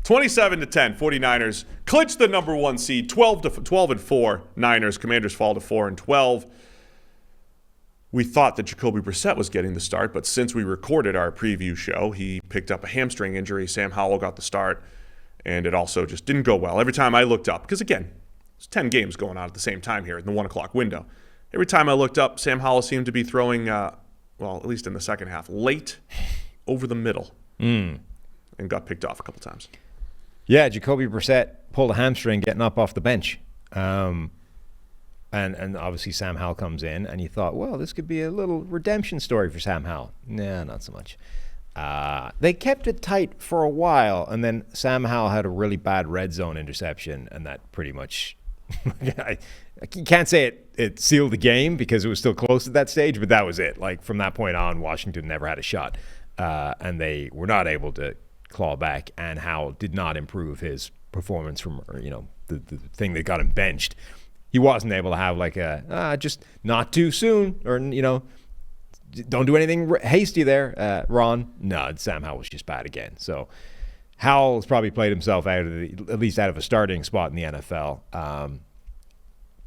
27-10, 49ers clinch the number 1 seed, 12-4 Niners. Commanders fall to 4-12. We thought that Jacoby Brissett was getting the start, but since we recorded our preview show, he picked up a hamstring injury. Sam Howell got the start, and it also just didn't go well. Every time I looked up, because again, there's 10 games going on at the same time here in the 1 o'clock window. Every time I looked up, Sam Howell seemed to be throwing, well, at least in the second half, late over the middle, and got picked off a couple times. Yeah, Jacoby Brissett pulled a hamstring getting up off the bench. And obviously Sam Howell comes in, and you thought, well, this could be a little redemption story for Sam Howell. Nah, not so much. They kept it tight for a while, and then Sam Howell had a really bad red zone interception, and that pretty much I can't say it sealed the game because it was still close at that stage, but that was it. Like, from that point on, Washington never had a shot, and they were not able to claw back, and Howell did not improve his performance from, the thing that got him benched. He wasn't able to have like just not too soon, or, don't do anything hasty there, Ron. No, Sam Howell was just bad again. So Howell's probably played himself at least out of a starting spot in the NFL.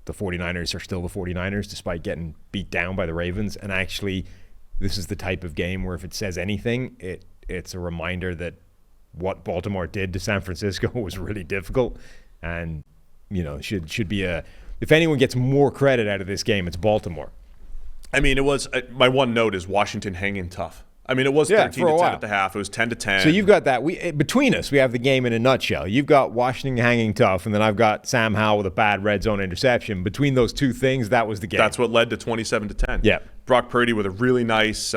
The 49ers are still the 49ers despite getting beat down by the Ravens. And actually, this is the type of game where if it says anything, it's a reminder that what Baltimore did to San Francisco was really difficult, and should be if anyone gets more credit out of this game, it's Baltimore. I mean, it was my one note is Washington hanging tough. I mean, it was 13-10 at the half. It was 10-10. So you've got that. Between us, we have the game in a nutshell. You've got Washington hanging tough, and then I've got Sam Howell with a bad red zone interception. Between those two things, that was the game. That's what led to 27-10. Yeah. Brock Purdy with a really nice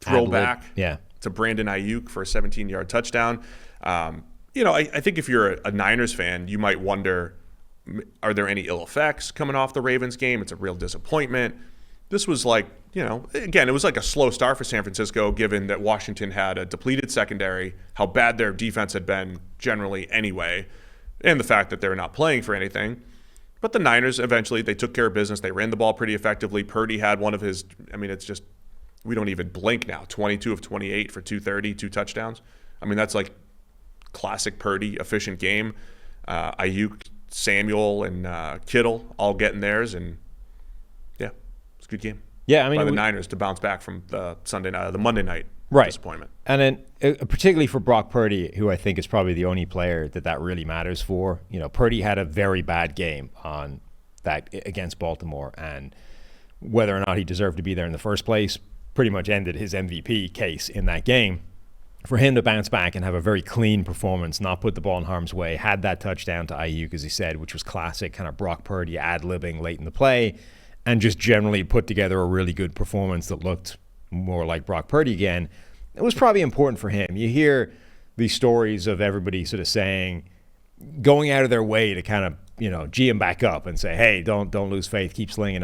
throwback to Brandon Ayuk for a 17-yard touchdown. I think if you're a Niners fan, you might wonder, are there any ill effects coming off the Ravens game? It's a real disappointment. This was like, again, it was like a slow start for San Francisco, given that Washington had a depleted secondary, how bad their defense had been generally anyway, and the fact that they're not playing for anything. But the Niners, eventually, they took care of business. They ran the ball pretty effectively. Purdy had one of his, it's just, we don't even blink now, 22 of 28 for 230, 2 touchdowns. That's like classic Purdy, efficient game. Ayuk, Samuel, and Kittle all getting theirs, and yeah, it's a good game. Yeah, by the Niners to bounce back from the Monday night disappointment. And then particularly for Brock Purdy, who I think is probably the only player that really matters for. Purdy had a very bad game on that against Baltimore, and whether or not he deserved to be there in the first place pretty much ended his MVP case in that game. For him to bounce back and have a very clean performance, not put the ball in harm's way, had that touchdown to Ayuk, as he said, which was classic, kind of Brock Purdy ad-libbing late in the play, and just generally put together a really good performance that looked more like Brock Purdy again. It was probably important for him. You hear these stories of everybody sort of saying, going out of their way to kind of, G him back up and say, hey, don't lose faith, keep slinging.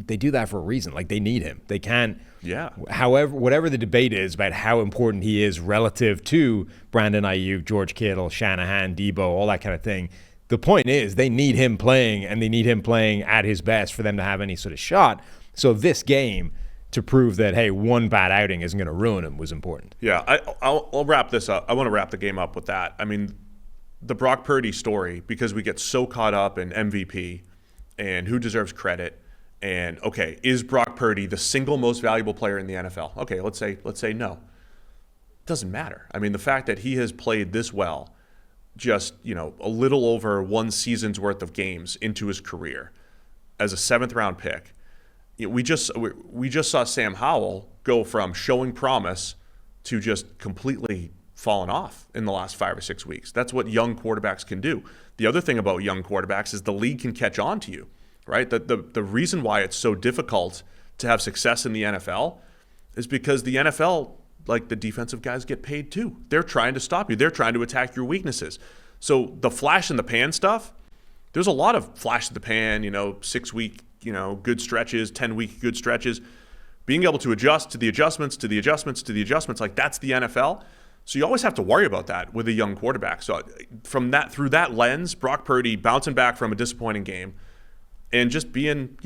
They do that for a reason. Like, they need him. They can't. Yeah. However, whatever the debate is about how important he is relative to Brandon Ayuk, George Kittle, Shanahan, Debo, all that kind of thing, the point is they need him playing, and they need him playing at his best for them to have any sort of shot. So this game, to prove that, hey, one bad outing isn't going to ruin him, was important. Yeah, I'll wrap this up. I want to wrap the game up with that. The Brock Purdy story, because we get so caught up in MVP and who deserves credit, and okay, is Brock Purdy the single most valuable player in the NFL? Okay, let's say no. It doesn't matter. The fact that he has played this well, just a little over one season's worth of games into his career as a 7th round pick. We just saw Sam Howell go from showing promise to just completely fallen off in the last 5 or 6 weeks. That's what young quarterbacks can do. The other thing about young quarterbacks is the league can catch on to you, right? The reason why it's so difficult to have success in the NFL is because the NFL, like, the defensive guys get paid too. They're trying to stop you. They're trying to attack your weaknesses. So the flash in the pan stuff, there's a lot of flash in the pan, 6-week, good stretches, 10-week good stretches. Being able to adjust to the adjustments, like, that's the NFL. So you always have to worry about that with a young quarterback. So through that lens, Brock Purdy bouncing back from a disappointing game and just being,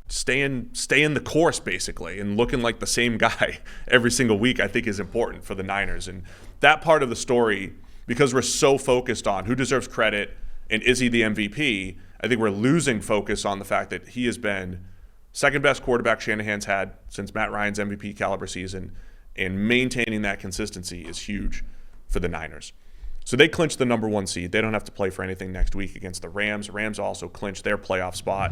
staying the course basically and looking like the same guy every single week, I think is important for the Niners. And that part of the story, because we're so focused on who deserves credit and is he the MVP, I think we're losing focus on the fact that he has been second best quarterback Shanahan's had since Matt Ryan's MVP caliber season, and maintaining that consistency is huge for the Niners. So they clinched the number 1 seed. They don't have to play for anything next week against the Rams. Rams also clinched their playoff spot